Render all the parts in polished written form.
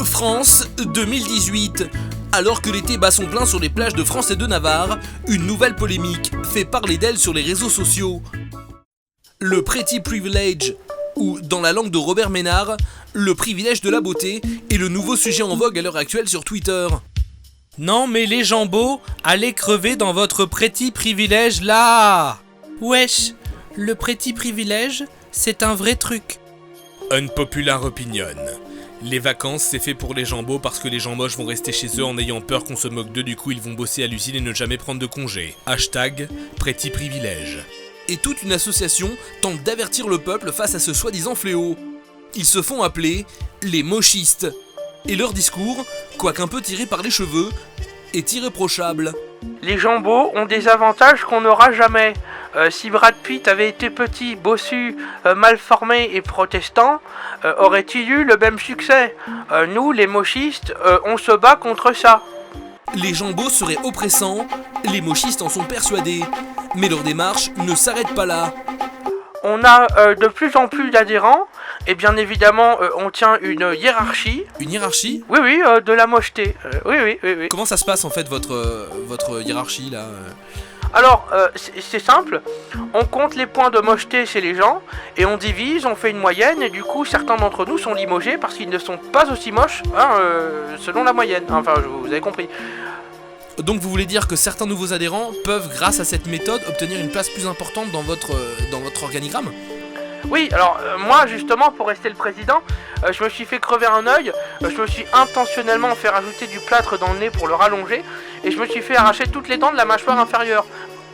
France 2018. Alors que l'été bat son plein sur les plages de France et de Navarre, une nouvelle polémique fait parler d'elle sur les réseaux sociaux. Le Pretty Privilege, ou dans la langue de Robert Ménard, le privilège de la beauté, est le nouveau sujet en vogue à l'heure actuelle sur Twitter. Non mais les jambeaux, allez crever dans votre Pretty Privilège là. Wesh, le Pretty Privilège, c'est un vrai truc. Unpopular opinion. Les vacances, c'est fait pour les jambeaux parce que les gens moches vont rester chez eux en ayant peur qu'on se moque d'eux, du coup ils vont bosser à l'usine et ne jamais prendre de congé. Hashtag Pretty Privilège. Et toute une association tente d'avertir le peuple face à ce soi-disant fléau. Ils se font appeler les mochistes. Et leur discours, quoique un peu tiré par les cheveux, est irréprochable. Les jambeaux ont des avantages qu'on n'aura jamais. Si Brad Pitt avait été petit, bossu, mal formé et protestant, aurait-il eu le même succès ? Nous, les mochistes, on se bat contre ça. Les jambeaux seraient oppressants, les mochistes en sont persuadés. Mais leur démarche ne s'arrête pas là. On a de plus en plus d'adhérents, et bien évidemment, on tient une hiérarchie. Une hiérarchie ? Oui, de la mocheté. Oui. Comment ça se passe en fait votre hiérarchie là ? Alors, c'est simple, on compte les points de mocheté chez les gens, et on divise, on fait une moyenne, et du coup, certains d'entre nous sont limogés parce qu'ils ne sont pas aussi moches, selon la moyenne. Enfin, vous avez compris. Donc vous voulez dire que certains nouveaux adhérents peuvent, grâce à cette méthode, obtenir une place plus importante dans votre organigramme ? Oui, alors moi justement pour rester le président, je me suis fait crever un œil, je me suis intentionnellement fait rajouter du plâtre dans le nez pour le rallonger, et je me suis fait arracher toutes les dents de la mâchoire inférieure.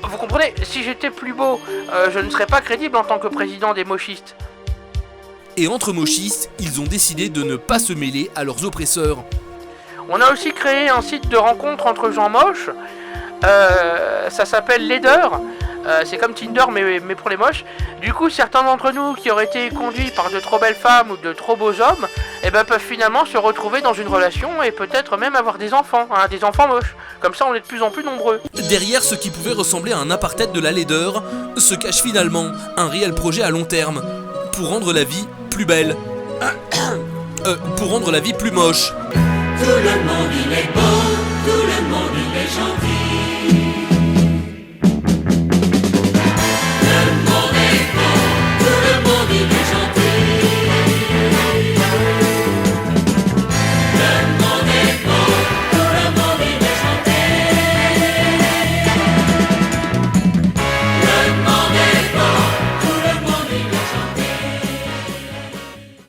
Vous comprenez, si j'étais plus beau, je ne serais pas crédible en tant que président des mochistes. Et entre mochistes, ils ont décidé de ne pas se mêler à leurs oppresseurs. On a aussi créé un site de rencontre entre gens moches, ça s'appelle Laideur. C'est comme Tinder mais pour les moches. Du coup, certains d'entre nous qui auraient été conduits par de trop belles femmes ou de trop beaux hommes, peuvent finalement se retrouver dans une relation et peut-être même avoir des enfants moches. Comme ça, on est de plus en plus nombreux. Derrière ce qui pouvait ressembler à un apartheid de la laideur, se cache finalement un réel projet à long terme pour rendre la vie plus belle. Pour rendre la vie plus moche. Tout le monde il est beau, tout le monde il est gentil.